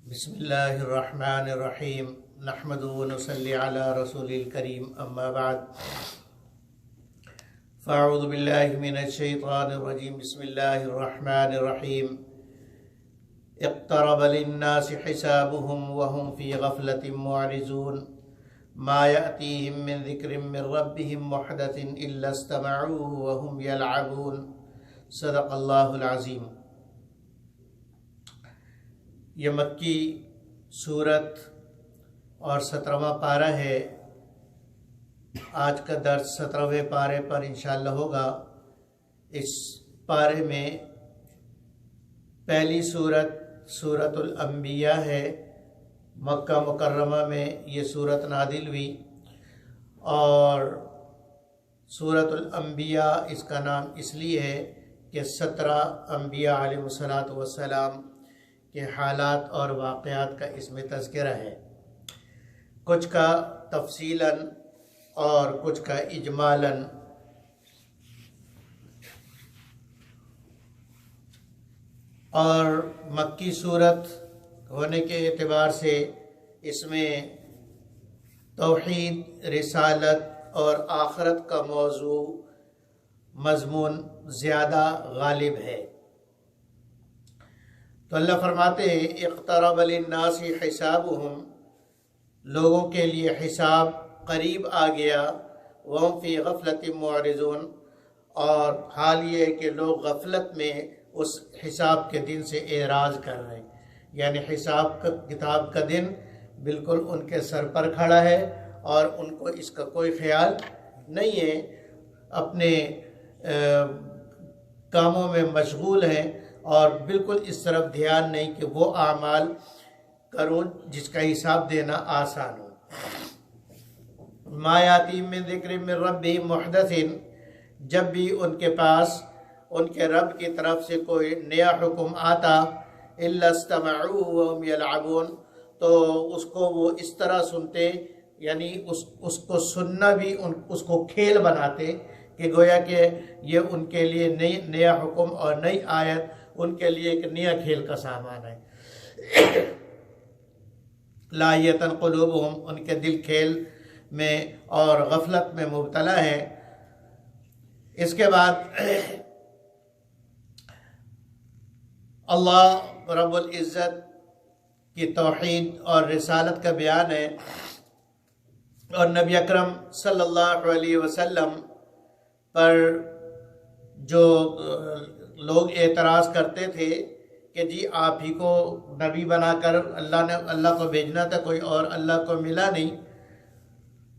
بسم اللہ الرحمن الرحیم نحمد و نصلی علی رسول الکریم اما بعد فاعوذ باللہ من الشیطان الرجیم بسم اللہ الرحمن الرحیم اقترب للناس حسابهم وهم في غفلة معرضون ما يأتيهم من ذکر من ربهم محدث إلا استمعوه وهم يلعبون صدق اللہ العظیم۔ یہ مکی سورت اور 17واں پارہ ہے۔ آج کا درس 17ویں پارے پر انشاءاللہ ہوگا۔ اس پارے میں پہلی سورت الانبیاء ہے۔ مکہ مکرمہ میں یہ سورت نازل ہوئی اور سورت الانبیاء اس کا نام اس لیے ہے کہ 17 انبیاء علیہ السلام کے حالات اور واقعات کا اس میں تذکرہ ہے، کچھ کا تفصیلاً اور کچھ کا اجمالاً۔ اور مکی صورت ہونے کے اعتبار سے اس میں توحید، رسالت اور آخرت کا موضوع مضمون زیادہ غالب ہے۔ تو اللہ فرماتے ہیں اقترب للناس حسابهم، لوگوں کے لیے حساب قریب آ گیا، وهم فی غفلۃ معرضون، اور حال یہ ہے کہ لوگ غفلت میں اس حساب کے دن سے اعراض کر رہے ہیں، یعنی حساب کا کتاب کا دن بالکل ان کے سر پر کھڑا ہے اور ان کو اس کا کوئی خیال نہیں ہے، اپنے کاموں میں مشغول ہیں اور بالکل اس طرف دھیان نہیں کہ وہ اعمال کروں جس کا حساب دینا آسان ہو۔ ما یاتیہم من ذکر من ربہم محدث، جب بھی ان کے پاس ان کے رب کی طرف سے کوئی نیا حکم آتا، الا استمعوہ وہم یلعبون، تو اس کو وہ اس طرح سنتے، یعنی اس کو سننا بھی اس کو کھیل بناتے کہ گویا کہ یہ ان کے لیے نیا حکم اور نئی آیت ان کے لیے ایک نیا کھیل کا سامان ہے۔ لاہیۃ قلوبہم، ان کے دل کھیل میں اور غفلت میں مبتلا ہے۔ اس کے بعد اللہ رب العزت کی توحید اور رسالت کا بیان ہے، اور نبی اکرم صلی اللہ علیہ وسلم پر جو لوگ اعتراض کرتے تھے کہ جی آپ ہی کو نبی بنا کر اللہ کو بھیجنا تھا، کوئی اور اللہ کو ملا نہیں،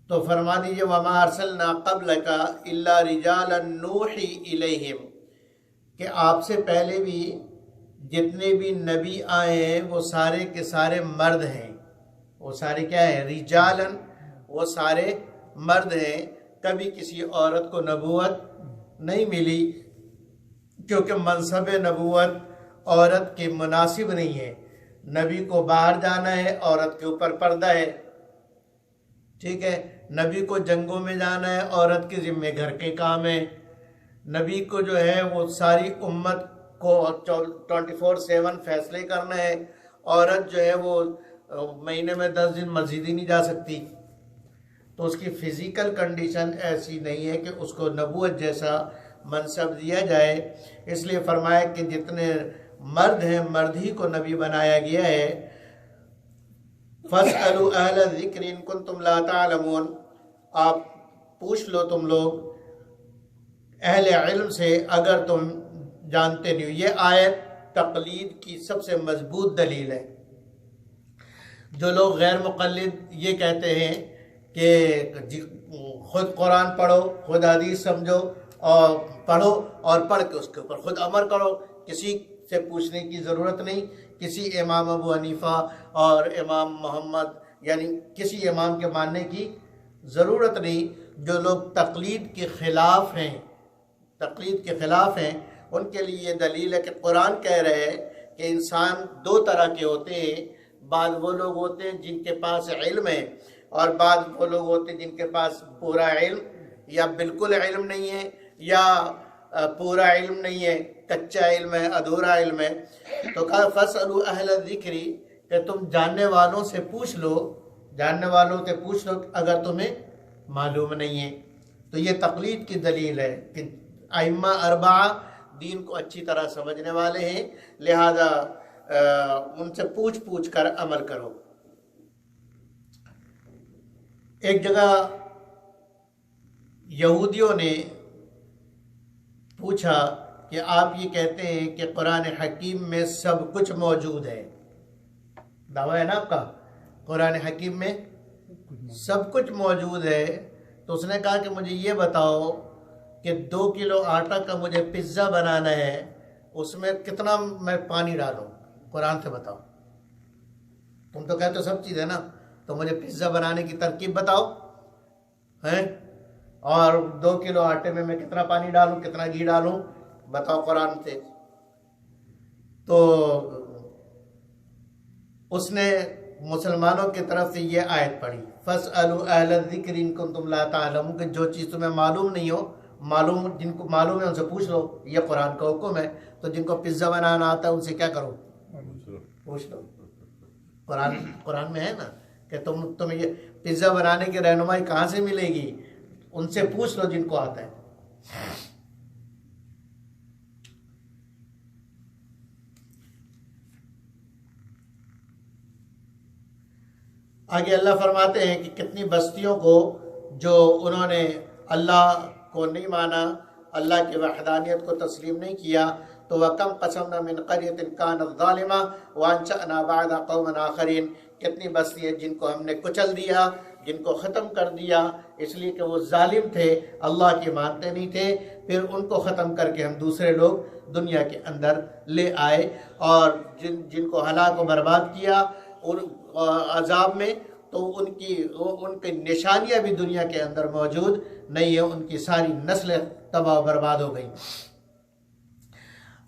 تو فرما دیجئے وَمَا أَرْسَلْنَا قَبْلَكَ إِلَّا رِجَالًا نُوحِي إِلَيْهِمْ، کہ آپ سے پہلے بھی جتنے بھی نبی آئے ہیں وہ سارے کے سارے مرد ہیں۔ وہ سارے کیا ہیں؟ رجالن، وہ سارے مرد ہیں۔ کبھی کسی عورت کو نبوت نہیں ملی، کیونکہ منصب نبوت عورت کے مناسب نہیں ہے۔ نبی کو باہر جانا ہے، عورت کے اوپر پردہ ہے، ٹھیک ہے۔ نبی کو جنگوں میں جانا ہے، عورت کے ذمہ گھر کے کام ہے۔ نبی کو جو ہے وہ ساری امت کو 24/7 فیصلے کرنا ہے، عورت جو ہے وہ مہینے میں 10 دن مسجد ہی نہیں جا سکتی، تو اس کی فزیکل کنڈیشن ایسی نہیں ہے کہ اس کو نبوت جیسا منصب دیا جائے۔ اس لیے فرمایا کہ جتنے مرد ہیں مرد ہی کو نبی بنایا گیا ہے۔ فَاسْأَلُوا أَهْلَ الذِّكْرِ إِن كُنتُمْ لَا تَعْلَمُونَ، آپ پوچھ لو تم لوگ اہل علم سے اگر تم جانتے نہیں ہو۔ یہ آیت تقلید کی سب سے مضبوط دلیل ہے۔ جو لوگ غیر مقلد یہ کہتے ہیں کہ خود قرآن پڑھو، خود حدیث سمجھو اور پڑھو اور پڑھ کے اس کے اوپر خود عمل کرو، کسی سے پوچھنے کی ضرورت نہیں، کسی امام ابو حنیفہ اور امام محمد یعنی کسی امام کے ماننے کی ضرورت نہیں۔ جو لوگ تقلید کے خلاف ہیں ان کے لیے یہ دلیل ہے کہ قرآن کہہ رہے ہیں کہ انسان دو طرح کے ہوتے ہیں، بعض وہ لوگ ہوتے ہیں جن کے پاس علم ہے، اور بعض وہ لوگ ہوتے ہیں جن کے پاس پورا علم یا بالکل علم نہیں ہے، یا پورا علم نہیں ہے، کچا علم ہے، ادھورا علم ہے۔ تو کہا فَاسْأَلُوا أَهْلَ الذِّكْرِ، کہ تم جاننے والوں سے پوچھ لو، جاننے والوں سے پوچھ لو اگر تمہیں معلوم نہیں ہے۔ تو یہ تقلید کی دلیل ہے کہ ائمہ اربعہ دین کو اچھی طرح سمجھنے والے ہیں، لہذا ان سے پوچھ پوچھ کر عمل کرو۔ ایک جگہ یہودیوں نے پوچھا کہ آپ یہ کہتے ہیں کہ قرآن حکیم میں سب کچھ موجود ہے، دعویٰ ہے نا آپ کا قرآن حکیم میں سب کچھ موجود ہے، تو اس نے کہا کہ مجھے یہ بتاؤ کہ 2 کلو آٹا کا مجھے پیزا بنانا ہے، اس میں کتنا میں پانی ڈالوں؟ قرآن سے بتاؤ۔ تم تو کہتے ہو سب چیز ہے نا، تو مجھے پیزا بنانے کی ترکیب بتاؤ ہیں، اور 2 کلو آٹے میں کتنا پانی ڈالوں، کتنا گھی ڈالوں، بتاؤ قرآن سے۔ تو اس نے مسلمانوں کی طرف سے یہ آیت پڑھی، فَاسْأَلُوا أَهْلَ الذِّكْرِ إِن كُنتُمْ لَا تَعْلَمُونَ، کہ جو چیز تمہیں معلوم نہیں ہو، جن کو معلوم ہے ان سے پوچھ لو، یہ قرآن کا حکم ہے۔ تو جن کو پیزا بنانا آتا ہے ان سے کیا کرو؟ پوچھ لو۔ قرآن میں ہے نا کہ تمہیں یہ پیزا بنانے کی رہنمائی کہاں سے ملے گی؟ ان سے پوچھ لو جن کو آتا ہے۔ آگے اللہ فرماتے ہیں کہ کتنی بستیوں کو جو انہوں نے اللہ کو نہیں مانا، اللہ کی وحدانیت کو تسلیم نہیں کیا، تو وَكَمْ قَسَمْنَا مِنْ قَرْيَةٍ كَانَتْ ظَالِمَةً وَأَنشَأْنَا بَعْدَهَا قَوْمًا آخَرِينَ، کتنی بستی ہے جن کو ہم نے کچل دیا، جن کو ختم کر دیا، اس لیے کہ وہ ظالم تھے، اللہ کی مانتے نہیں تھے، پھر ان کو ختم کر کے ہم دوسرے لوگ دنیا کے اندر لے آئے، اور جن کو ہلاک و برباد کیا عذاب میں، تو ان کی نشانیاں بھی دنیا کے اندر موجود نہیں ہے، ان کی ساری نسلیں تباہ و برباد ہو گئی۔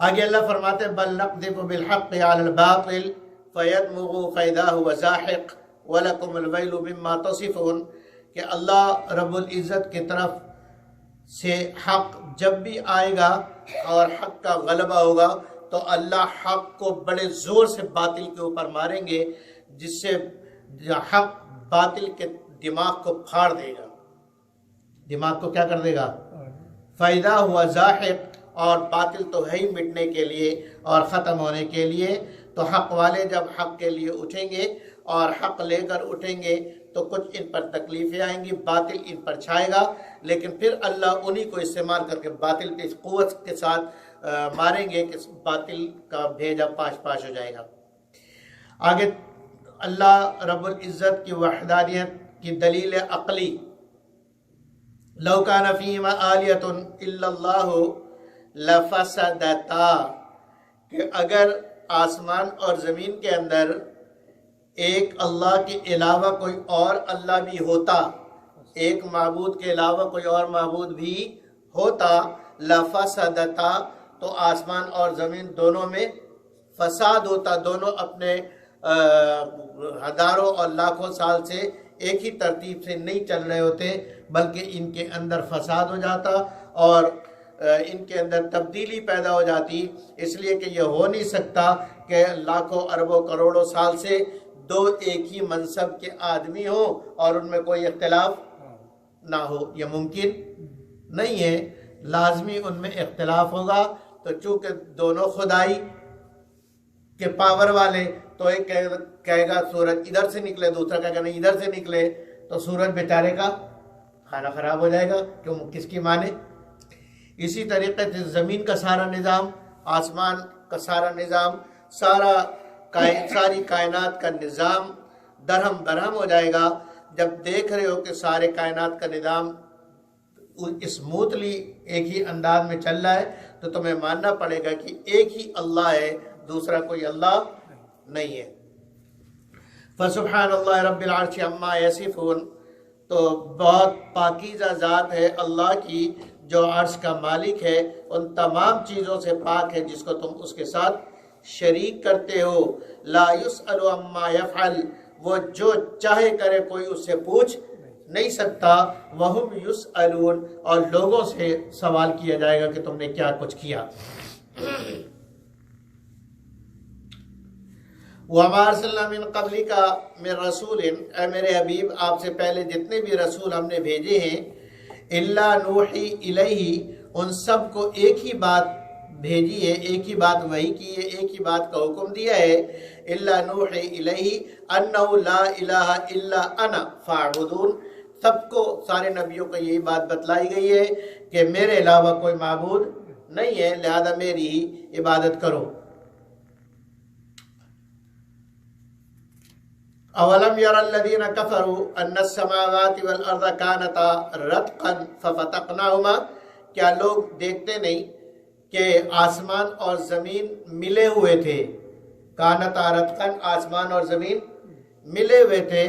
آگے اللہ فرماتے ہیں بل نقذف بالحق علی الباطل فیدمغه فاذا هو زاحق ولکم الویل مما تصفون، کہ اللہ رب العزت کی طرف سے حق جب بھی آئے گا اور حق کا غلبہ ہوگا تو اللہ حق کو بڑے زور سے باطل کے اوپر ماریں گے، جس سے حق باطل کے دماغ کو پھاڑ دے گا، دماغ کو کیا کر دے گا؟ فائدہ ہوا زاحق، اور باطل تو ہے ہی مٹنے کے لیے اور ختم ہونے کے لیے۔ تو حق والے جب حق کے لیے اٹھیں گے اور حق لے کر اٹھیں گے تو کچھ ان پر تکلیفیں آئیں گی، باطل ان پر چھائے گا، لیکن پھر اللہ انہی کو استعمال کر کے باطل کی قوت کے ساتھ ماریں گے کہ باطل کا بھیجا پاش پاش ہو جائے گا۔ آگے اللہ رب العزت کی وحدانیت کی دلیل عقلی، لو کان فیہما آلیۃ الا اللہ لفسدتا، کہ اگر آسمان اور زمین کے اندر ایک اللہ کے علاوہ کوئی اور اللہ بھی ہوتا، ایک معبود کے علاوہ کوئی اور معبود بھی ہوتا، لفسدتا، تو آسمان اور زمین دونوں میں فساد ہوتا، دونوں اپنے ہزاروں اور لاکھوں سال سے ایک ہی ترتیب سے نہیں چل رہے ہوتے، بلکہ ان کے اندر فساد ہو جاتا اور ان کے اندر تبدیلی پیدا ہو جاتی، اس لیے کہ یہ ہو نہیں سکتا کہ لاکھوں اربوں کروڑوں سال سے دو ایک ہی منصب کے آدمی ہوں اور ان میں کوئی اختلاف نہ ہو، یہ ممکن نہیں ہے، لازمی ان میں اختلاف ہوگا۔ تو چونکہ دونوں خدائی کے پاور والے، تو ایک کہے گا سورج ادھر سے نکلے، دوسرا کہے گا نہیں ادھر سے نکلے، تو سورج بیچارے کا کھانا خراب ہو جائے گا، کیوں کس کی مانے؟ اسی طریقے سے زمین کا سارا نظام، آسمان کا سارا نظام، ساری کائنات کا نظام درہم برہم ہو جائے گا۔ جب دیکھ رہے ہو کہ سارے کائنات کا نظام اسموتھلی ایک ہی انداز میں چل رہا ہے، تو تمہیں ماننا پڑے گا کہ ایک ہی اللہ ہے، دوسرا کوئی اللہ نہیں ہے۔ فسبحان اللہ رب العرش عما یصفون، تو بہت پاکیزہ ذات ہے اللہ کی جو عرش کا مالک ہے، ان تمام چیزوں سے پاک ہے جس کو تم اس کے ساتھ شریک کرتے ہو۔ لا یسأل عما یفعل، وہ جو چاہے کرے کوئی اس سے پوچھ نہیں سکتا۔ وہم یسألون، اور لوگوں سے سوال کیا جائے گا کہ تم نے کیا کچھ کیا۔ وَمَا أَرْسَلْنَا مِن قَبْلِكَ مِن رَسُولٍ، اے میرے حبیب آپ سے پہلے جتنے بھی رسول ہم نے بھیجے ہیں، إِلَّا نُوحِي إِلَيْهِ، ان سب کو ایک ہی بات بھیجی ہے، ایک ہی بات وحی کی ہے، ایک ہی بات کا حکم دیا ہے، إِلَّا نُوحِي إِلَيْهِ أَنَّهُ لَا إِلَهَ إِلَّا أَنَا فَاعْبُدُونِ، سب کو، سارے نبیوں کو یہی بات بتلائی گئی ہے کہ میرے علاوہ کوئی معبود نہیں ہے، لہذا میری ہی عبادت کرو۔ اولم یر الذین کفروا ان السماوات والارض کانتا رتقا ففتقناہما، کیا لوگ دیکھتے نہیں کہ آسمان اور زمین ملے ہوئے تھے، کانتا رتقا، آسمان اور زمین ملے ہوئے تھے،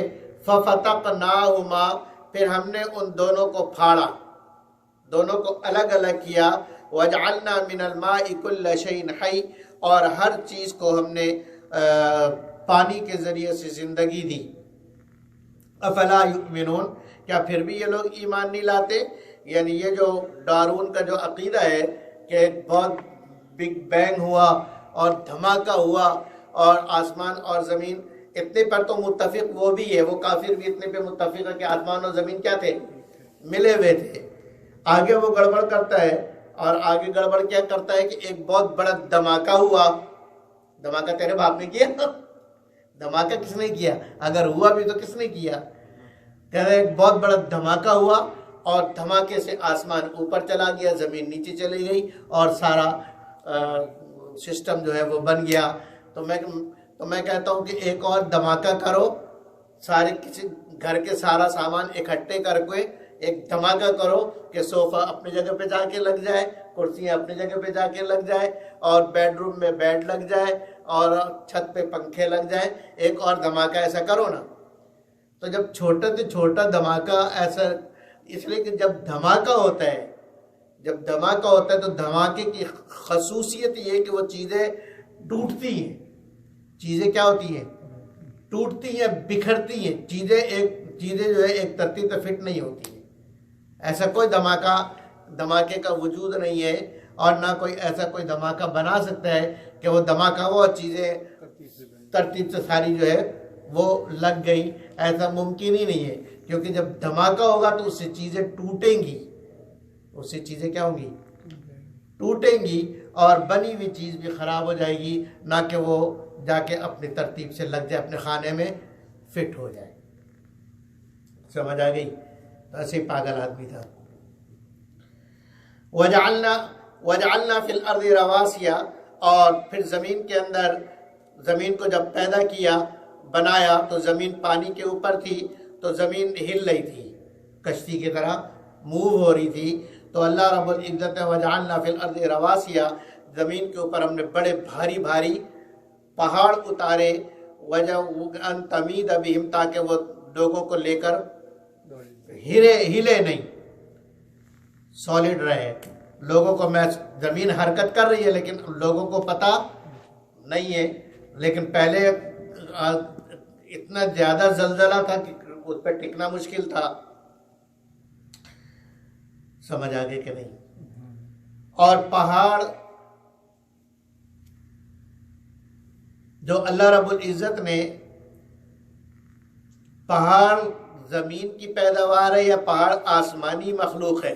ففتقناہما، پھر ہم نے ان دونوں کو پھاڑا، دونوں کو الگ الگ کیا، وجعلنا من الماء كل شيء حي، اور ہر چیز کو ہم نے پانی کے ذریعے سے زندگی دی۔ افلا یؤمنون، کیا پھر بھی یہ لوگ ایمان نہیں لاتے؟ یعنی یہ جو ڈارون کا جو عقیدہ ہے کہ بہت بگ بینگ ہوا اور دھماکہ ہوا اور آسمان اور زمین، اتنے پر تو متفق وہ بھی ہے، وہ کافر بھی اتنے پہ متفق ہے کہ آسمان اور زمین کیا تھے؟ ملے ہوئے تھے۔ آگے وہ گڑبڑ کرتا ہے، اور آگے گڑبڑ کیا کرتا ہے کہ ایک بہت بڑا دھماکہ ہوا۔ دھماکہ تیرے باپ نے کیا؟ دھماکہ کس نے کیا؟ اگر ہوا بھی تو کس نے کیا؟ کہہ رہے ایک بہت بڑا دھماکہ ہوا، اور دھماکے سے آسمان اوپر چلا گیا، زمین نیچے چلی گئی، اور سارا سسٹم جو ہے وہ بن گیا۔ تو میں کہتا ہوں کہ ایک اور دھماکہ کرو، سارے کسی گھر کے سارا سامان اکٹھے کر کے ایک دھماکہ کرو کہ صوفہ اپنی جگہ پہ جا کے لگ جائے، کرسیاں اپنی جگہ پہ جا کے لگ جائے، اور بیڈ روم میں بیڈ لگ جائے، اور چھت پہ پنکھے لگ جائیں، ایک اور دھماکہ ایسا کرو نا۔ تو جب چھوٹا سے چھوٹا دھماکہ ایسا، اس لیے کہ جب دھماکہ ہوتا ہے تو دھماکے کی خصوصیت یہ ہے کہ وہ چیزیں ٹوٹتی ہیں۔ چیزیں کیا ہوتی ہیں؟ ٹوٹتی ہیں، بکھرتی ہیں، چیزیں جو ہے ایک ترتیب پہ فٹ نہیں ہوتی ہیں۔ ایسا کوئی دھماکے کا وجود نہیں ہے، اور نہ کوئی ایسا کوئی دھماکہ بنا سکتا ہے کہ وہ دھماکہ وہ چیزیں ترتیب سے ساری جو ہے وہ لگ گئی، ایسا ممکن ہی نہیں ہے، کیونکہ جب دھماکہ ہوگا تو اس سے چیزیں ٹوٹیں گی، اس سے چیزیں کیا ہوں گی؟ ٹوٹیں گی، اور بنی ہوئی چیز بھی خراب ہو جائے گی، نہ کہ وہ جا کے اپنی ترتیب سے لگ جائے، اپنے خانے میں فٹ ہو جائے۔ سمجھ آ گئی؟ تو ایسے پاگل آدمی تھا۔ وَجَعَلْنَا فِي الْأَرْضِ رَوَاسِيَ، اور پھر زمین کے اندر، زمین کو جب پیدا کیا، بنایا، تو زمین پانی کے اوپر تھی، تو زمین ہل رہی تھی، کشتی کی طرح موو ہو رہی تھی۔ تو اللہ رب العزت نے وَجَعَلْنَا فِي الْأَرْضِ رَوَاسِيَ، زمین کے اوپر ہم نے بڑے بھاری بھاری پہاڑ اتارے، وَجَعَلْنَا تَمِيدَ بِهِمْ، تاکہ وہ لوگوں کو لے کر ہلے نہیں، سالڈ رہے۔ لوگوں کو زمین حرکت کر رہی ہے لیکن لوگوں کو پتہ نہیں ہے، لیکن پہلے اتنا زیادہ زلزلہ تھا کہ اس پہ ٹکنا مشکل تھا۔ سمجھ آگے کہ نہیں؟ اور پہاڑ جو اللہ رب العزت نے، پہاڑ زمین کی پیداوار ہے یا پہاڑ آسمانی مخلوق ہے؟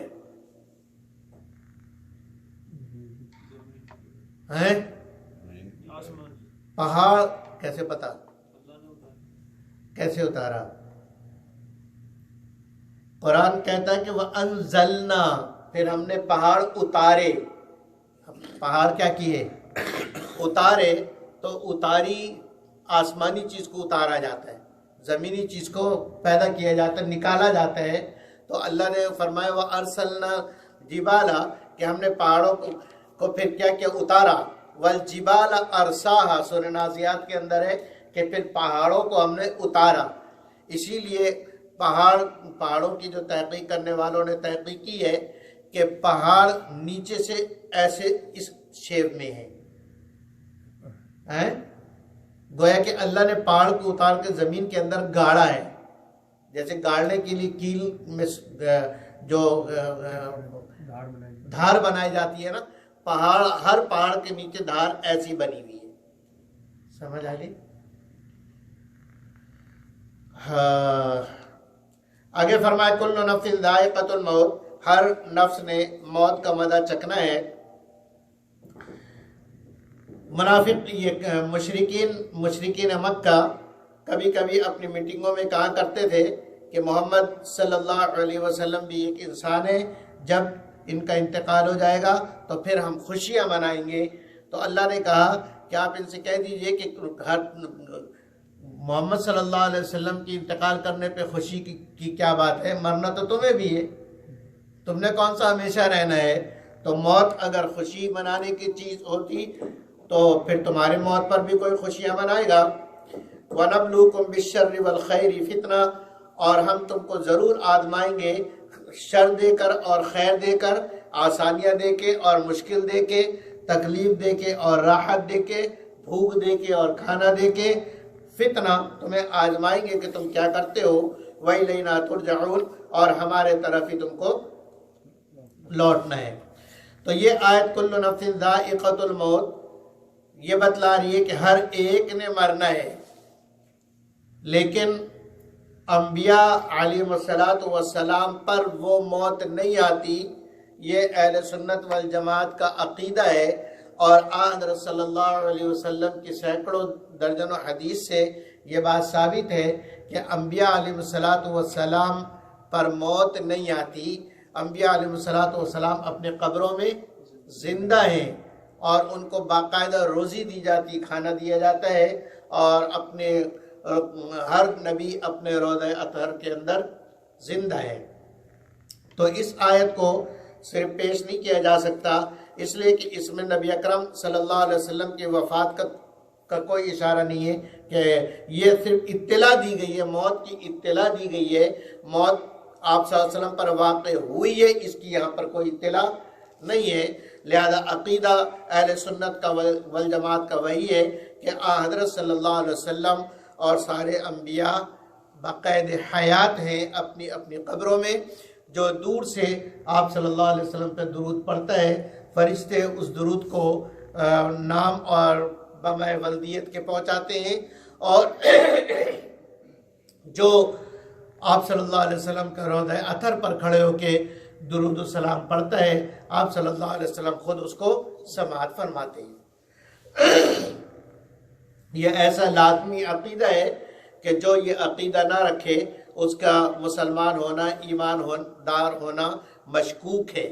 پہاڑ کیسے پتا؟ کیسے اتارا؟ قرآن کہتا ہے کہ وَأَنزَلْنَا، پھر ہم نے پہاڑ اتارے۔ پہاڑ کیا کیے؟ اتارے، تو اتاری آسمانی چیز کو اتارا جاتا ہے، زمینی چیز کو پیدا کیا جاتا ہے، نکالا جاتا ہے۔ تو اللہ نے فرمایا وَأَرْسَلْنَا جِبَالَ، کہ ہم نے پہاڑوں کو پھر کیا کیا؟ اتارا۔ وَالْجِبَالَ أَرْسَاهَا، سورہ نازعات کے اندر ہے کہ پھر پہاڑوں کو ہم نے اتارا۔ اسی لیے پہاڑوں کی جو تحقیق کرنے والوں نے تحقیق کی ہے کہ پہاڑ نیچے سے ایسے اس شیپ میں ہے، گویا کہ اللہ نے پہاڑ کو اتار کے زمین کے اندر گاڑا ہے، جیسے گاڑنے کے لیے کیل میں جو دھار بنائی جاتی ہے نا، ہر پہاڑ کے نیچے دھار ایسی بنی ہوئی ہے۔ سمجھ آ گئی؟ ہاں آگے فرمایا کل نفس ذائقۃ الموت، ہر نفس نے موت کا مزہ چکھنا ہے۔ منافق یہ مشرکین مکہ کبھی کبھی اپنی میٹنگوں میں کہا کرتے تھے کہ محمد صلی اللہ علیہ وسلم بھی ایک انسان ہے، جب ان کا انتقال ہو جائے گا تو پھر ہم خوشیاں منائیں گے۔ تو اللہ نے کہا کہ آپ ان سے کہہ دیجئے کہ ہر محمد صلی اللہ علیہ وسلم کی انتقال کرنے پہ خوشی کی کیا بات ہے، مرنا تو تمہیں بھی ہے، تم نے کون سا ہمیشہ رہنا ہے۔ تو موت اگر خوشی منانے کی چیز ہوتی تو پھر تمہارے موت پر بھی کوئی خوشیاں منائے گا۔ وَنَبْلُوكُمْ بِالشَّرِّ وَالْخَيْرِ فِتْنَةً، اور ہم تم کو ضرور آزمائیں گے، شر دے کر اور خیر دے کر، آسانیاں دے کے اور مشکل دے کے، تکلیف دے کے اور راحت دے کے، بھوک دے کے اور کھانا دے کے، فتنہ تمہیں آزمائیں گے کہ تم کیا کرتے ہو۔ وَإِلَيْنَا تُرْجَعُونَ، اور ہمارے طرف ہی تم کو لوٹنا ہے۔ تو یہ آیت کل نفس ذائقۃ الموت یہ بتلا رہی ہے کہ ہر ایک نے مرنا ہے، لیکن انبیاء علیہ السلام پر وہ موت نہیں آتی۔ یہ اہل سنت والجماعت کا عقیدہ ہے، اور حضرت صلی اللہ علیہ وسلم کی سینکڑوں درجنوں حدیث سے یہ بات ثابت ہے کہ انبیاء علیہ السلام پر موت نہیں آتی۔ انبیاء علیہ السلام اپنے قبروں میں زندہ ہیں، اور ان کو باقاعدہ روزی دی جاتی، کھانا دیا جاتا ہے، اور اپنے ہر نبی اپنے روضہ اطہر کے اندر زندہ ہے۔ تو اس آیت کو صرف پیش نہیں کیا جا سکتا، اس لیے کہ اس میں نبی اکرم صلی اللہ علیہ وسلم کی وفات کا کوئی اشارہ نہیں ہے، کہ یہ صرف اطلاع دی گئی ہے، موت کی اطلاع دی گئی ہے، موت آپ صلی اللہ علیہ وسلم پر واقع ہوئی ہے، اس کی یہاں پر کوئی اطلاع نہیں ہے۔ لہذا عقیدہ اہل سنت کا والجماعت کا وہی ہے کہ حضرت صلی اللہ علیہ وسلم اور سارے انبیاء باقاعد حیات ہیں اپنی اپنی قبروں میں۔ جو دور سے آپ صلی اللہ علیہ وسلم پہ درود پڑھتا ہے، فرشتے اس درود کو نام اور بمع ولدیت کے پہنچاتے ہیں، اور جو آپ صلی اللہ علیہ وسلم کا روضہ اطہر پر کھڑے ہو کے درود السلام پڑھتا ہے، آپ صلی اللہ علیہ وسلم خود اس کو سماعت فرماتے ہیں۔ یہ ایسا لازمی عقیدہ ہے کہ جو یہ عقیدہ نہ رکھے اس کا مسلمان ہونا، ایمان دار ہونا مشکوک ہے۔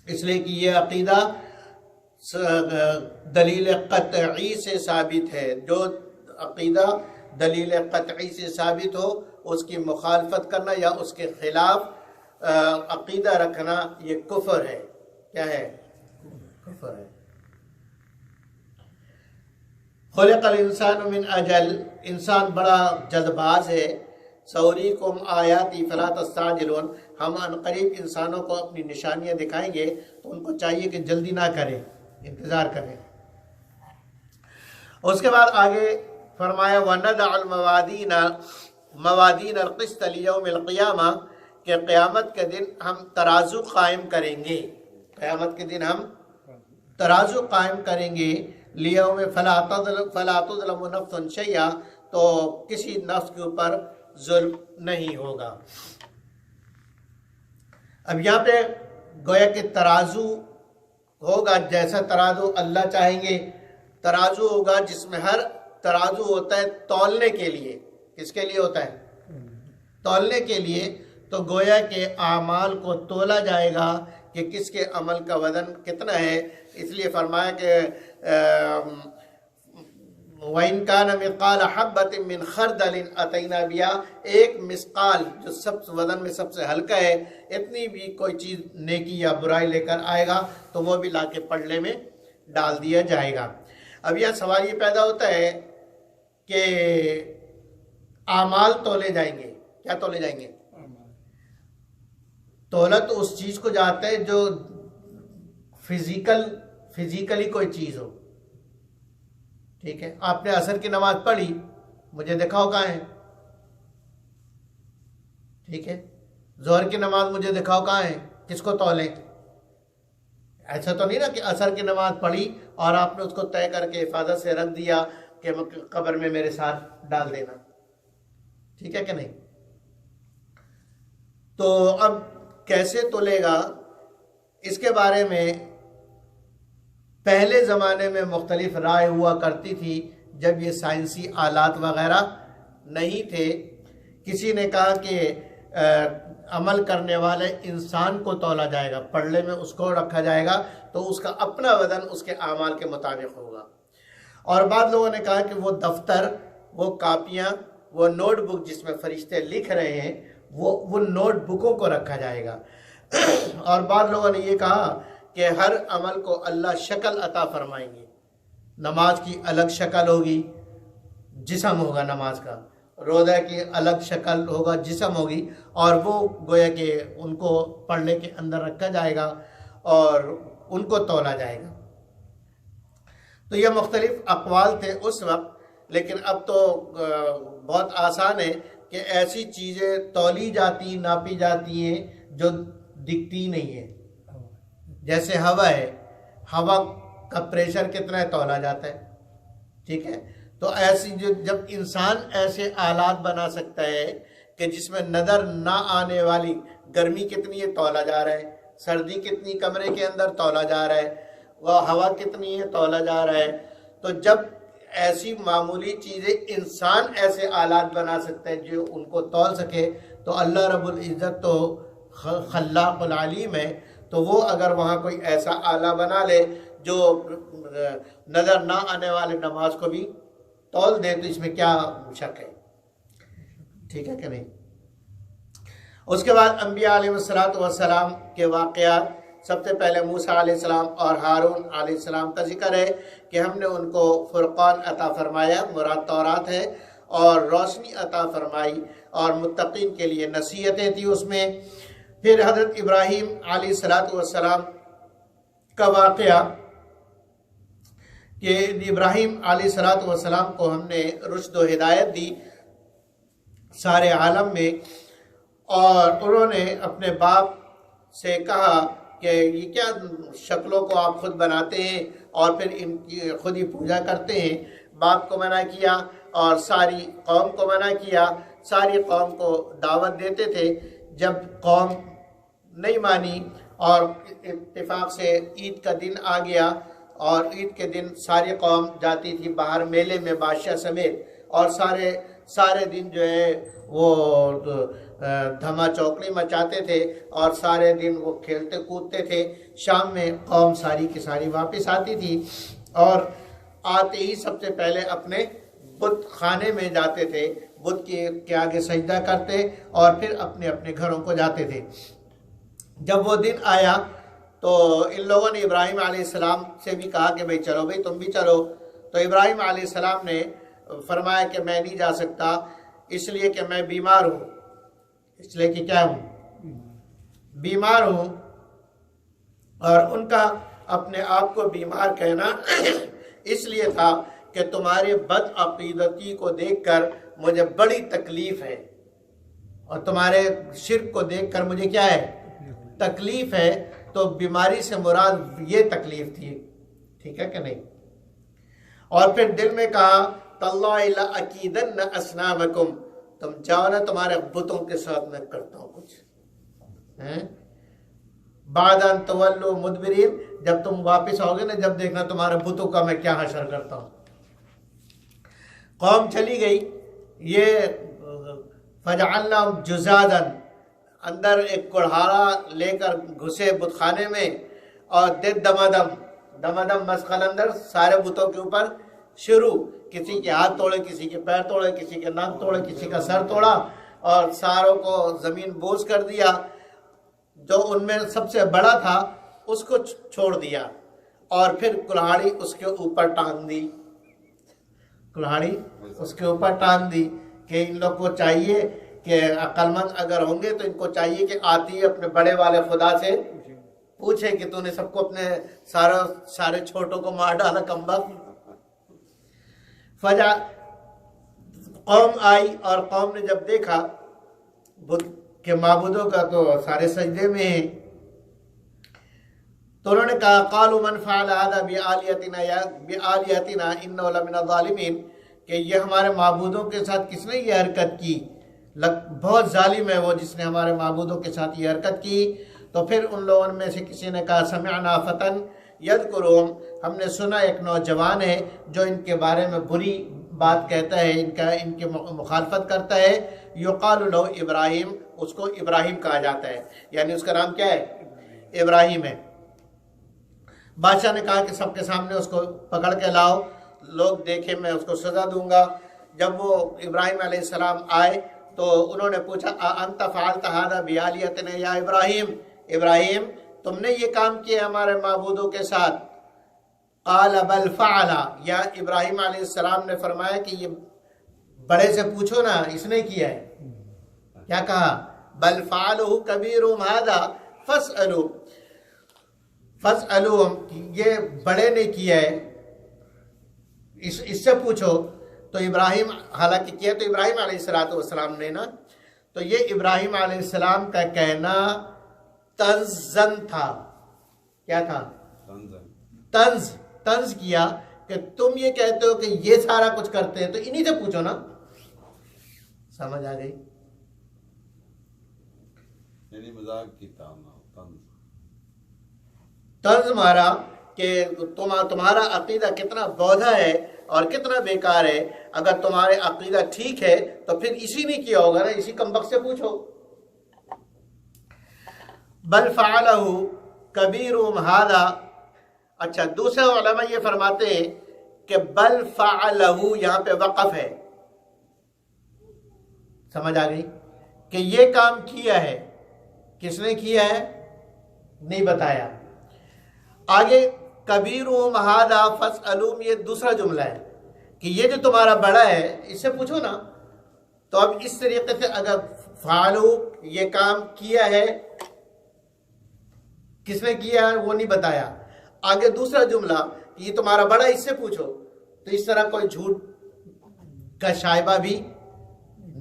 اس لیے کہ یہ عقیدہ دلیل قطعی سے ثابت ہے، جو عقیدہ دلیل قطعی سے ثابت ہو اس کی مخالفت کرنا یا اس کے خلاف عقیدہ رکھنا یہ کفر ہے۔ کیا ہے؟ کفر ہے۔ خلق الانسان من اجل، انسان بڑا جلد باز ہے۔ سوریکم آیاتی فلا تستعجلون، ہم عنقریب انسانوں کو اپنی نشانیاں دکھائیں گے تو ان کو چاہیے کہ جلدی نہ کریں، انتظار کریں۔ اس کے بعد آگے فرمایا وَنَدَعُ الْمَوَازِينَ الْقِسْطَ لِيَوْمِ الْقِيَامَةِ، کہ قیامت کے دن ہم ترازو قائم کریں گے، قیامت کے دن ہم ترازو قائم کریں گے۔ لیوم فلا تظلم نفس شیئا، تو کسی نفس کے اوپر ظلم نہیں ہوگا۔ اب یہاں پہ گویا کہ ترازو ہوگا، جیسا ترازو اللہ چاہیں گے، ترازو ہوگا جس میں ہر ترازو ہوتا ہے تولنے کے لیے۔ کس کے لیے ہوتا ہے؟ تولنے کے لیے۔ تو گویا کہ اعمال کو تولا جائے گا کہ کس کے عمل کا وزن کتنا ہے۔ اس لیے فرمایا کہ وَإِن كَانَ مِثْقَالَ حَبَّةٍ مِّنْ خَرْدَلٍ أَتَيْنَا بِهَا، ایک مثقال جو سب وزن میں سب سے ہلکا ہے، اتنی بھی کوئی چیز نیکی یا برائی لے کر آئے گا تو وہ بھی لا کے پلڑے میں ڈال دیا جائے گا۔ اب یہ سوال یہ پیدا ہوتا ہے کہ اعمال تولے جائیں گے، کیا تولے جائیں گے؟ تولا تو اس چیز کو جاتا ہے جو فزیکلی کوئی چیز ہو۔ ٹھیک ہے، آپ نے عصر کی نماز پڑھی، مجھے دکھاؤ کہاں ہے؟ ٹھیک ہے، ظہر کی نماز مجھے دکھاؤ کہاں ہے؟ کس کو تولیں؟ ایسا تو نہیں نا کہ عصر کی نماز پڑھی اور آپ نے اس کو طے کر کے حفاظت سے رکھ دیا کہ قبر میں میرے ساتھ ڈال دینا۔ ٹھیک ہے کہ نہیں؟ تو اب کیسے تولے گا، اس کے بارے میں پہلے زمانے میں مختلف رائے ہوا کرتی تھی جب یہ سائنسی آلات وغیرہ نہیں تھے۔ کسی نے کہا کہ عمل کرنے والے انسان کو تولا جائے گا، پلڑے میں اس کو رکھا جائے گا تو اس کا اپنا وزن اس کے اعمال کے مطابق ہوگا۔ اور بعض لوگوں نے کہا کہ وہ دفتر، وہ کاپیاں، وہ نوٹ بک جس میں فرشتے لکھ رہے ہیں وہ نوٹ بکوں کو رکھا جائے گا۔ اور بعض لوگوں نے یہ کہا کہ ہر عمل کو اللہ شکل عطا فرمائیں گے، نماز کی الگ شکل ہوگی، جسم ہوگا نماز کا، روزہ کی الگ شکل ہوگا، جسم ہوگی، اور وہ گویا کہ ان کو پڑھنے کے اندر رکھا جائے گا اور ان کو تولا جائے گا۔ تو یہ مختلف اقوال تھے اس وقت، لیکن اب تو بہت آسان ہے کہ ایسی چیزیں تولی جاتی، ناپی جاتی ہیں جو دکھتی نہیں ہے۔ جیسے ہوا ہے، ہوا کا پریشر کتنا ہے تولا جاتا ہے، ٹھیک ہے؟ تو ایسی جب انسان ایسے آلات بنا سکتا ہے کہ جس میں نظر نہ آنے والی گرمی کتنی ہے تولا جا رہا ہے، سردی کتنی کمرے کے اندر تولا جا رہا ہے، وہ ہوا کتنی ہے تولا جا رہا ہے، تو جب ایسی معمولی چیزیں انسان ایسے آلات بنا سکتے ہیں جو ان کو تول سکے، تو اللہ رب العزت تو خلاق العلیم ہے، تو وہ اگر وہاں کوئی ایسا آلہ بنا لے جو نظر نہ آنے والے نماز کو بھی تول دے، تو اس میں کیا شک ہے؟ ٹھیک ہے کہ نہیں؟ اس کے بعد انبیاء علیہ السلام کے واقعات، سب سے پہلے موسیٰ علیہ السلام اور ہارون علیہ السلام کا ذکر ہے کہ ہم نے ان کو فرقان عطا فرمایا، مراد تورات ہے، اور روشنی عطا فرمائی، اور متقین کے لیے نصیحتیں تھی اس میں۔ پھر حضرت ابراہیم علیہ السلام کا واقعہ کہ ابراہیم علیہ السلام کو ہم نے رشد و ہدایت دی سارے عالم میں، اور انہوں نے اپنے باپ سے کہا کہ یہ کیا شکلوں کو آپ خود بناتے ہیں اور پھر ان کی خود ہی پوجا کرتے ہیں؟ باپ کو منع کیا اور ساری قوم کو منع کیا، ساری قوم کو دعوت دیتے تھے۔ جب قوم نہیں مانی اور اتفاق سے عید کا دن آ گیا، اور عید کے دن ساری قوم جاتی تھی باہر میلے میں بادشاہ سمیت، اور سارے دن جو ہے وہ دھما چوکڑی مچاتے تھے اور سارے دن وہ کھیلتے کودتے تھے۔ شام میں قوم ساری کی ساری واپس آتی تھی، اور آتے ہی سب سے پہلے اپنے بت خانے میں جاتے تھے، بت کے آگے سجدہ کرتے، اور پھر اپنے اپنے گھروں کو جاتے تھے۔ جب وہ دن آیا تو ان لوگوں نے ابراہیم علیہ السلام سے بھی کہا کہ بھئی چلو بھئی تم بھی چلو، تو ابراہیم علیہ السلام نے فرمایا کہ میں نہیں جا سکتا، اس لیے کہ میں بیمار ہوں، اس لیے کہ کیا ہوں؟ بیمار ہوں۔ اور ان کا اپنے آپ کو بیمار کہنا اس لیے تھا کہ تمہاری بد عقیدتی کو دیکھ کر مجھے بڑی تکلیف ہے، اور تمہارے شرک کو دیکھ کر مجھے کیا ہے؟ تکلیف ہے۔ تو بیماری سے مراد یہ تکلیف تھی، ٹھیک ہے کہ نہیں؟ اور پھر دل میں کہا تاللہ لأکیدن اصنامکم، تم چاہو نا تمہارے بتوں کے ساتھ میں کرتا ہوں کچھ، بعد ان تولوا مدبرین، جب تم واپس آؤ گے نا، جب دیکھنا تمہارے بتوں کا میں کیا حشر کرتا ہوں۔ قوم چلی گئی، یہ فجعلناہم جزادا، اندر ایک کڑھاڑا لے کر گھسے بت خانے میں، اور دمدم مسخل اندر سارے بتوں کے اوپر شروع، کسی کے ہاتھ توڑے، کسی کے پیر توڑے، کسی کے ناک توڑے، کسی کا سر توڑا، اور ساروں کو زمین بوس کر دیا۔ جو ان میں سب سے بڑا تھا اس کو چھوڑ دیا، اور پھر کلہاڑی اس کے اوپر ٹانگ دی، کلہاڑی اس کے اوپر ٹانگ دی کہ ان لوگ کو چاہیے کہ عقل مند اگر ہوں گے تو ان کو چاہیے کہ آتی اپنے بڑے والے خدا سے پوچھے کہ تو نے سب کو اپنے سارے چھوٹوں کو مار ڈالا کمبخت۔ فجا قوم آئی، اور قوم نے جب دیکھا بدھ کے معبودوں کا تو سارے سجدے میں ہیں، تو انہوں نے کہا قالوا من فعل هذا بآلهتنا انه لمن الظالمین، کہ یہ ہمارے معبودوں کے ساتھ کس نے یہ حرکت کی، بہت ظالم ہے وہ جس نے ہمارے معبودوں کے ساتھ یہ حرکت کی. تو پھر ان لوگوں میں سے کسی نے کہا سمعنا فتن یذکرہم، ہم نے سنا ایک نوجوان ہے جو ان کے بارے میں بری بات کہتا ہے، ان کی مخالفت کرتا ہے. یقال لہ ابراہیم، اس کو ابراہیم کہا جاتا ہے، یعنی اس کا نام کیا ہے؟ ابراہیم ہے. بادشاہ نے کہا کہ سب کے سامنے اس کو پکڑ کے لاؤ، لوگ دیکھیں، میں اس کو سزا دوں گا. جب وہ ابراہیم علیہ السلام آئے تو انہوں نے پوچھا انت فعلت ھذا بآلہتنا یا ابراہیم، ابراہیم تم نے یہ کام کیا ہمارے معبودوں کے ساتھ؟ قال بل فعل، یا ابراہیم علیہ السلام نے فرمایا کہ یہ بڑے سے پوچھو نا، اس نے کیا ہے. کیا کہا؟ بل فعلہ کبیرہم ھذا فاسألوہم، یہ بڑے نے کیا ہے، اس سے پوچھو. تو ابراہیم، حالانکہ کیا تو ابراہیم علیہ السلام نے نا، تو یہ ابراہیم علیہ السلام کا کہنا طنزن تھا. کیا تھا؟ طنز کیا کہ تم یہ کہتے ہو کہ یہ سارا کچھ کرتے ہیں تو انہی سے پوچھو نا. سمجھ آ گئی؟ یعنی مذاق کی طنز مارا کہ تمہارا عقیدہ کتنا بودھا ہے اور کتنا بیکار ہے. اگر تمہارے عقیدہ ٹھیک ہے تو پھر اسی نے کیا ہوگا نا، اسی کمبخت سے پوچھو. بل فعلہ کبیرہم ھذا. اچھا، دوسرے علماء یہ فرماتے ہیں کہ بل فعلہ یہاں پہ وقف ہے. سمجھ آ گئی کہ یہ کام کیا ہے، کس نے کیا ہے نہیں بتایا. آگے کبیرہم ھذا فاسألوہم، یہ دوسرا جملہ ہے کہ یہ جو تمہارا بڑا ہے اس سے پوچھو نا. تو اب اس طریقے سے اگر فعلو یہ کام کیا ہے، کس نے کیا ہے وہ نہیں بتایا. آگے دوسرا جملہ کہ یہ تمہارا بڑا، اس سے پوچھو، تو اس طرح کوئی جھوٹ کا شائبہ بھی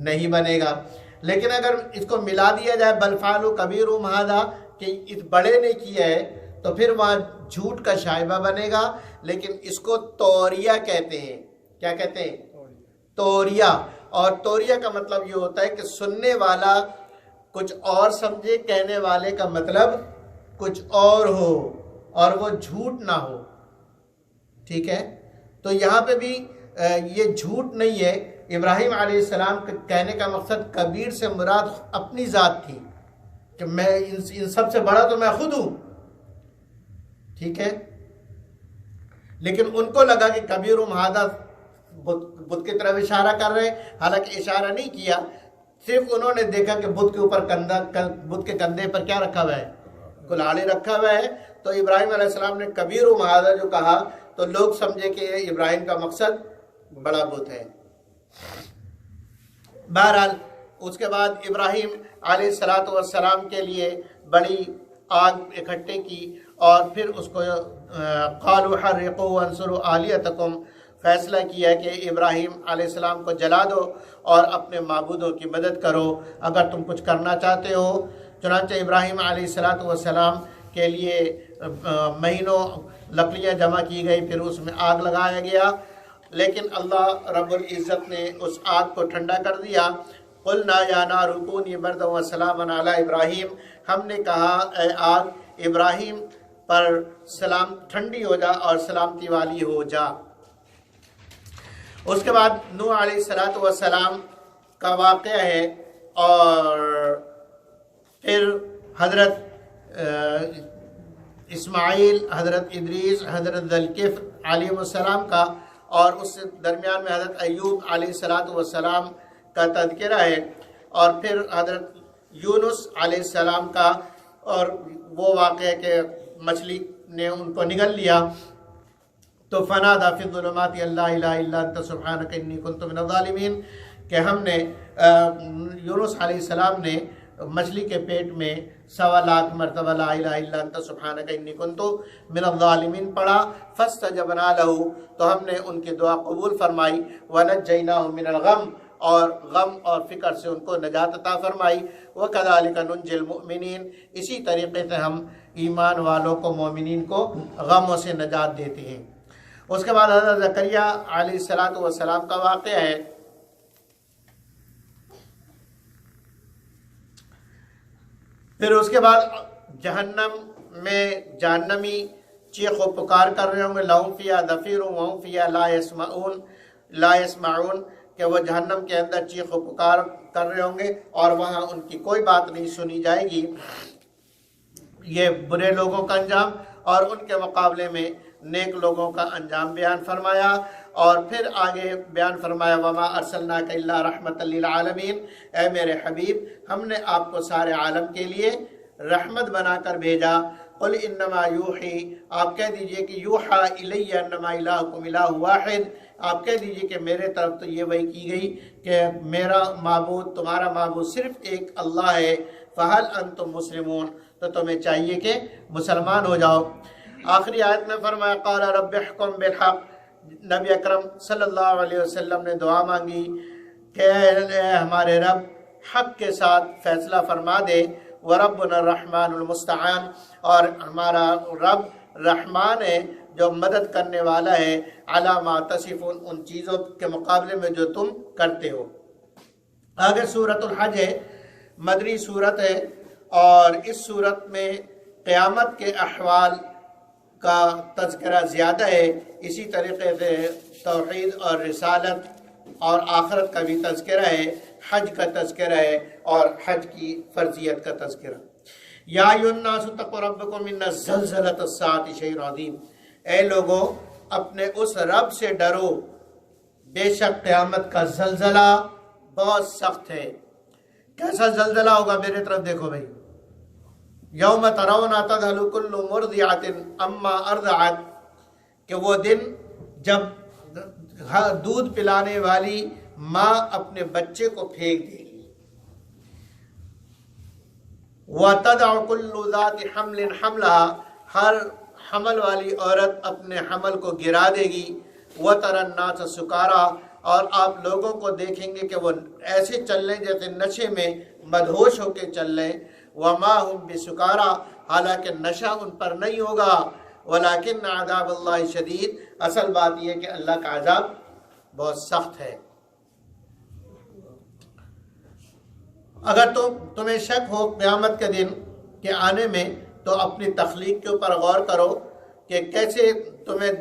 نہیں بنے گا. لیکن اگر اس کو ملا دیا جائے بل فعلوا کبیرہم ھذا کہ اس بڑے نے کیا ہے، تو پھر وہاں جھوٹ کا شائبہ بنے گا. لیکن اس کو توریہ کہتے ہیں. کیا کہتے ہیں؟ توریہ. اور توریہ کا مطلب یہ ہوتا ہے کہ سننے والا کچھ اور سمجھے، کہنے والے کا مطلب کچھ اور ہو اور وہ جھوٹ نہ ہو. ٹھیک ہے؟ تو یہاں پہ بھی یہ جھوٹ نہیں ہے. ابراہیم علیہ السلام کے کہنے کا مقصد کبیر سے مراد اپنی ذات تھی کہ میں ان سب سے بڑا تو میں خود ہوں. ٹھیک ہے؟ لیکن ان کو لگا کہ کبیرہم ھذا بت کی طرف اشارہ کر رہے ہیں، حالانکہ اشارہ نہیں کیا. صرف انہوں نے دیکھا کہ بت کے اوپر بت کے کندھے پر کیا رکھا ہوا ہے؟ کلاڑی رکھا ہوا ہے. تو ابراہیم علیہ السلام نے کبیرہم ھذا جو کہا تو لوگ سمجھے کہ ابراہیم کا مقصد بڑا بت ہے. بہرحال اس کے بعد ابراہیم علیہ السلام کے لیے بڑی آگ اکٹھے کی اور پھر اس کو قالوا حرقوا وانصروا آلیہتکم، فیصلہ کیا کہ ابراہیم علیہ السلام کو جلا دو اور اپنے معبودوں کی مدد کرو اگر تم کچھ کرنا چاہتے ہو. چنانچہ ابراہیم علیہ السلام کے لیے مہینوں لکڑیاں جمع کی گئی، پھر اس میں آگ لگایا گیا. لیکن اللہ رب العزت نے اس آگ کو ٹھنڈا کر دیا. قلنا یا نار کونی بردا وسلاما علی ابراہیم، ہم نے کہا اے آگ ابراہیم پر سلام ٹھنڈی ہو جا اور سلامتی والی ہو جا. اس کے بعد نوح علیہ السلام کا واقعہ ہے اور پھر حضرت اسماعیل، حضرت ادریس، حضرت ذوالکفل علیہ السلام کا، اور اس درمیان میں حضرت ایوب علیہ السلام کا تذکرہ ہے، اور پھر حضرت یونس علیہ السلام کا، اور وہ واقعہ کہ مچھلی نے ان کو نگل لیا. تو فنادى في الظلمات ان لا اله الا انت سبحانك انی كنت من الظالمین، کہ ہم نے یونس علیہ السلام نے مچھلی کے پیٹ میں 1.25 لاکھ مرتبہ لا الہ الا انت سبحانک انی کنت من الظالمین پڑھا. فاستجبنا له، تو ہم نے ان کی دعا قبول فرمائی. ونجیناہ من الغم، اور غم اور فکر سے ان کو نجات عطا فرمائی. وکذالک ننجی المؤمنین، اسی طریقے سے ہم ایمان والوں کو، مومنین کو غموں سے نجات دیتے ہیں. اس کے بعد حضرت زکریا علیہ السلام کا واقعہ ہے. پھر اس کے بعد جہنم میں جہنمی چیخ و پکار کر رہے ہوں گے، لہم فیہا زفیر وہم فیہا لا یسمعون، کہ وہ جہنم کے اندر چیخ و پکار کر رہے ہوں گے اور وہاں ان کی کوئی بات نہیں سنی جائے گی۔ یہ برے لوگوں کا انجام، اور ان کے مقابلے میں نیک لوگوں کا انجام بیان فرمایا۔ اور پھر آگے بیان فرمایا وما ارسلناک الا رحمۃ للعالمین، اے میرے حبیب ہم نے آپ کو سارے عالم کے لیے رحمت بنا کر بھیجا۔ قل انما یوحی، آپ کہہ دیجئے کہ یوحا الی انما الہکم الہ واحد، آپ کہہ دیجئے کہ میرے طرف تو یہ وحی کی گئی کہ میرا معبود، تمہارا معبود صرف ایک اللہ ہے۔ فہل انتم مسلمون، تو تمہیں چاہیے کہ مسلمان ہو جاؤ۔ آخری آیت میں فرمایا قال رب احکم بالحق، نبی اکرم صلی اللہ علیہ وسلم نے دعا مانگی کہ اے ہمارے رب حق کے ساتھ فیصلہ فرما دے، وربنا الرحمن المستعان، اور ہمارا رب رحمان ہے جو مدد کرنے والا ہے، علی ما تصفون، ان چیزوں کے مقابلے میں جو تم کرتے ہو۔ آگے سورۃ الحج ہے، مدنی سورت ہے، اور اس سورت میں قیامت کے احوال کا تذکرہ زیادہ ہے، اسی طریقے سے توحید اور رسالت اور آخرت کا بھی تذکرہ ہے، حج کا تذکرہ ہے اور حج کی فرضیت کا تذکرہ۔ یا ایھا الناس اتقوا ربکم ان زلزلۃ الساعۃ شیء عظیم، اے لوگو اپنے اس رب سے ڈرو، بے شک قیامت کا زلزلہ بہت سخت ہے۔ کیسا زلزلہ ہوگا؟ میرے طرف دیکھو بھائی، یوم ترون تذہل کل مرضعۃ عما ارضعت، کہ وہ دن جب دودھ پلانے والی ماں اپنے بچے کو پھینک دے گی، وتضع کل ذات حمل حملها، ہر حمل والی عورت اپنے حمل کو گرا دے گی، وتری الناس سکارا، اور آپ لوگوں کو دیکھیں گے کہ وہ ایسے چل رہے جیسے نشے میں مدہوش ہو کے چل رہے، وما هم بسکارا، حالانکہ نشہ ان پر نہیں ہوگا، ولیکن عذاب اللہ شدید، اصل بات یہ کہ اللہ کا عذاب بہت سخت ہے۔ اگر تمہیں شک ہو قیامت کے دن کے آنے میں تو اپنی تخلیق کے اوپر غور کرو کہ کیسے تمہیں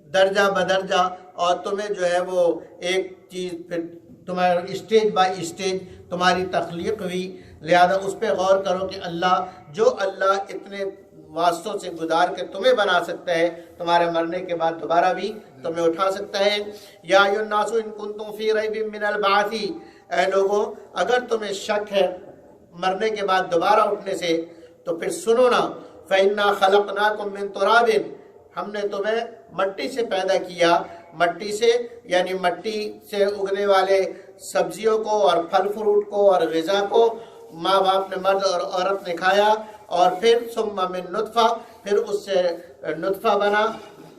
درجہ بدرجہ اور تمہیں جو ہے وہ ایک چیز پھر تمہاری اسٹیج بائی اسٹیج تمہاری تخلیق ہوئی، لہذا اس پہ غور کرو کہ اللہ اتنے واسطوں سے گزار کے تمہیں بنا سکتا ہے، تمہارے مرنے کے بعد دوبارہ بھی تمہیں اٹھا سکتا ہے۔ یا ایھا الناس ان کنتم فی ریب من البعث، اے لوگوں اگر تمہیں شک ہے مرنے کے بعد دوبارہ اٹھنے سے تو پھر سنو نا، فإنا خلقناکم من تراب، ہم نے تمہیں مٹی سے پیدا کیا، مٹی سے یعنی مٹی سے اگنے والے سبزیوں کو اور پھل فروٹ کو اور غذا کو ماں باپ نے، مرد اور عورت نے کھایا، اور پھر ثم من نطفہ، پھر اس سے نطفہ بنا،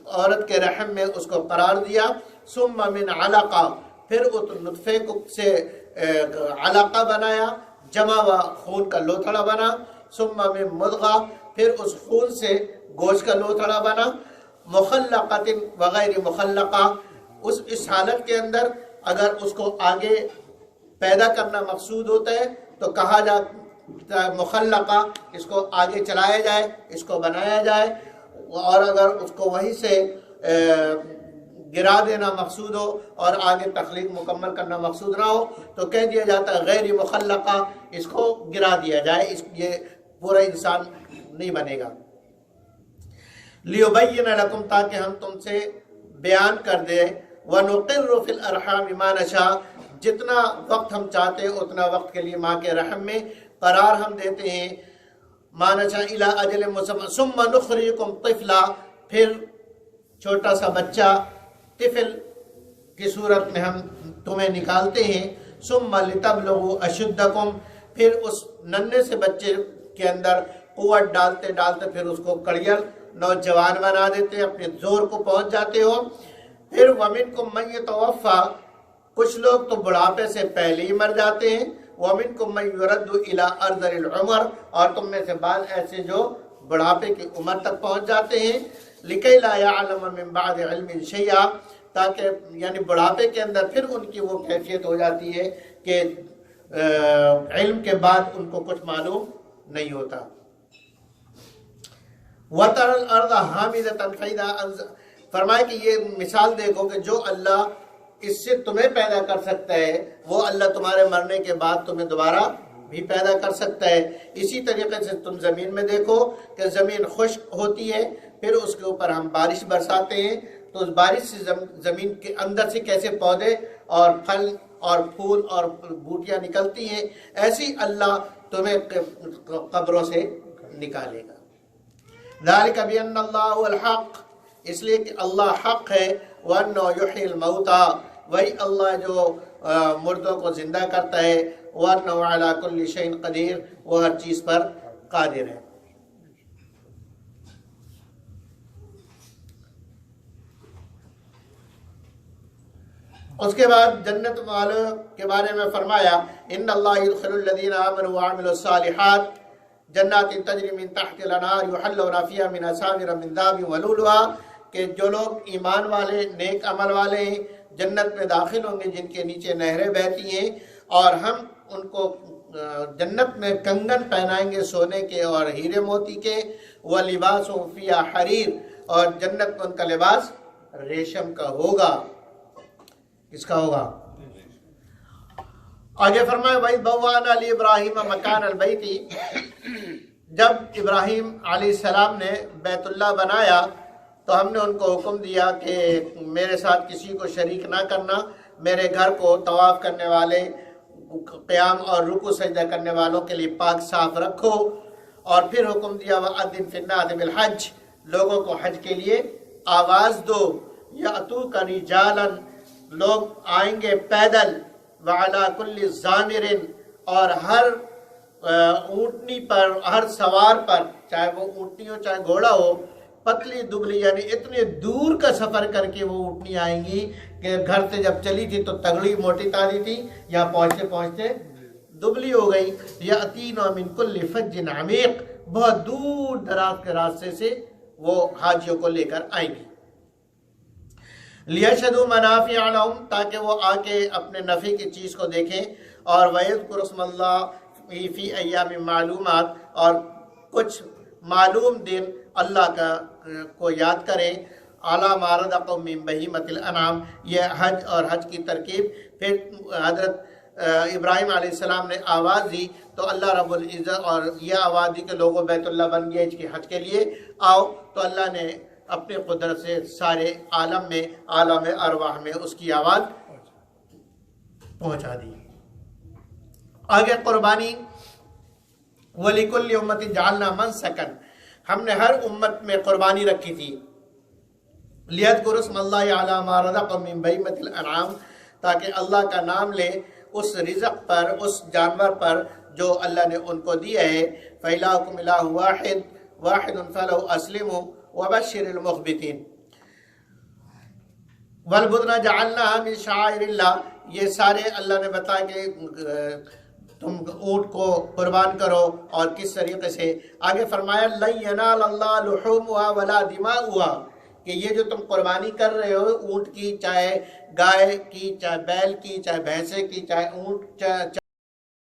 عورت کے رحم میں اس کو قرار دیا، ثم من علقہ، پھر اس نطفے سے علقہ بنایا، جمع ہوا خون کا لوتھڑا بنا، ثم من مضغہ، پھر اس خون سے گوشت کا لوتھڑا بنا، مخلقۃ وغیر مخلقہ، اس حالت کے اندر اگر اس کو آگے پیدا کرنا مقصود ہوتا ہے تو کہا جاتا مخلقہ، اس کو آگے چلایا جائے، اس کو بنایا جائے، اور اگر اس کو وہیں سے گرا دینا مقصود ہو اور آگے تخلیق مکمل کرنا مقصود نہ ہو تو کہہ دیا جاتا ہے غیر مخلقہ، اس کو گرا دیا جائے، یہ پورا انسان نہیں بنے گا۔ لیبین لکم، تاکہ ہم تم سے بیان کر دیں، ونقر فی الارحام ما نشاء، جتنا وقت ہم چاہتے ہیں اتنا وقت کے لیے ماں کے رحم میں قرار ہم دیتے ہیں، ما نشاء الی اجل مسمى ثم نخرجکم طفلا، پھر چھوٹا سا بچہ طفل کی صورت میں ہم تمہیں نکالتے ہیں، ثم لتبلغوا اشدکم، پھر اس ننھے سے بچے کے اندر قوت ڈالتے ڈالتے پھر اس کو کڑیل نوجوان بنا دیتے ہیں، اپنے زور کو پہنچ جاتے ہو۔ پھر ومنکم من یتوفی، کچھ لوگ تو بڑھاپے سے پہلے ہی مر جاتے ہیں، ومنکم من یرد الی ارذل العمر، اور تم میں سے بعض ایسے جو بڑھاپے کی عمر تک پہنچ جاتے ہیں، لکی لا یعلم من بعد علم شیئا، تاکہ یعنی بڑھاپے کے اندر پھر ان کی وہ کیفیت ہو جاتی ہے کہ علم کے بعد ان کو کچھ معلوم نہیں ہوتا۔ وَتَرَى الْأَرْضَ حَامِدَةً فَإِذَا فرمائے کہ یہ مثال دیکھو کہ جو اللہ اس سے تمہیں پیدا کر سکتا ہے وہ اللہ تمہارے مرنے کے بعد تمہیں دوبارہ بھی پیدا کر سکتا ہے۔ اسی طریقے سے تم زمین میں دیکھو کہ زمین خشک ہوتی ہے، پھر اس کے اوپر ہم بارش برساتے ہیں، تو اس بارش سے زمین کے اندر سے کیسے پودے اور پھل اور پھول اور بوٹیاں نکلتی ہیں، ایسی اللہ تمہیں قبروں سے نکالے گا۔ ذَلِكَ بِأَنَّ اللَّهُ هُوَ الْحَقُّ، اس لیے کہ اللہ حق ہے، وَأَنَّهُ يُحْيِي الْمَوْتَى، وہی اللہ جو مردوں کو زندہ کرتا ہے، وَأَنَّهُ عَلَى كُلِّ شَيْءٍ قَدِيرٌ، وہ ہر چیز پر قادر ہے۔ اس کے بعد جنت والوں کے بارے میں فرمایا ان اللہ يدخل الذين آمنوا وعملوا الصالحات جنات تجری من تحت الانہار یحلون فیہا من اساور من ذهب ولؤلؤا، کہ جو لوگ ایمان والے نیک عمل والے ہیں جنت میں داخل ہوں گے جن کے نیچے نہریں بہتی ہیں، اور ہم ان کو جنت میں کنگن پہنائیں گے سونے کے اور ہیرے موتی کے، وَلِبَاسُهُمْ فِيهَا حَرِيرٌ، اور جنت میں ان کا لباس ریشم کا ہوگا۔ کس کا ہوگا؟ آگے فرمائے وَإِذْ بَوَّأْنَا لِإِبْرَاهِيمَ مَكَانَ الْبَيْتِ، جب ابراہیم علیہ السلام نے بیت اللہ بنایا تو ہم نے ان کو حکم دیا کہ میرے ساتھ کسی کو شریک نہ کرنا، میرے گھر کو طواف کرنے والے، قیام اور رکوع سجدہ کرنے والوں کے لیے پاک صاف رکھو، اور پھر حکم دیا وَأَذِّن فِي النَّاسِ بِالْحَجِّ، لوگوں کو حج کے لیے آواز دو، یَأْتُوکَ رِجَالًا، لوگ آئیں گے پیدل، وَعَلَى كُلِّ ضَامِرٍ، اور ہر اونٹنی پر، ہر سوار پر، چاہے وہ اونٹنی ہو چاہے گھوڑا ہو، پتلی دبلی، یعنی اتنے دور کا سفر کر کے وہ اونٹنی آئیں گی کہ گھر سے جب چلی تھی تو تگڑی موٹی تازی تھی، یہاں پہنچتے پہنچتے دبلی ہو گئی۔ یَأْتِینَا مِن كُلِّ فَجٍّ عَمِیقٍ، بہت دور دراز کے راستے سے وہ حاجیوں کو لے کر آئیں گی۔ لِيَشْهَدُوا مَنَافِعَ لَهُمْ، تاکہ وہ آ کے اپنے نفع کی چیز کو دیکھیں، اور وَيَذْكُرُوا اسْمَ اللَّهِ فِي أَيَّامٍ مَعْلُومَاتٍ، اور کچھ معلوم دن اللہ کو یاد کریں، عَلَىٰ مَا رَزَقَهُم مِّن بَهِیمَةِ الْأَنْعَامِ، یہ حج اور حج کی ترکیب۔ پھر حضرت ابراہیم علیہ السلام نے آواز دی تو اللہ رب العزت اور یہ آواز دی کہ لوگوں بیت اللہ بن گئے حج کے لیے آؤ، تو اللہ نے اپنے قدرت سے سارے عالم میں، عالم ارواح میں اس کی آواز پہنچا دی۔ آگے قربانی، وَلِكُلِّ أُمَّةٍ جَعَلْنَا مَنسَكًا، ہم نے ہر امت میں قربانی رکھی تھی، لِيَذْكُرُوا اسْمَ اللَّهِ عَلَىٰ مَا رَزَقَهُم مِّن بَهِیمَةِ الْأَنْعَامِ، تاکہ اللہ کا نام لے اس رزق پر، اس جانور پر جو اللہ نے ان کو دیا ہے۔ فَإِلَٰهُكُمْ إِلَٰهٌ وَاحِدٌ فَلَهُ أَسْلِمُوا وَبَشِّرِ الْمُخْبِتِينَ۔ وَالْبُدْنَ جَعَلْنَاهَا مِن شَعَائِرِ اللَّهِ، یہ سارے اللہ نے بتایا کہ تم اونٹ کو قربان کرو اور کس طریقے سے۔ آگے فرمایا لَن يَنَالَ اللَّهَ لُحُومُهَا وَلَا دِمَاؤُهَا، کہ یہ جو تم قربانی کر رہے ہو اونٹ کی، چاہے گائے کی، چاہے بیل کی، چاہے بھینسے کی، چاہے اونٹ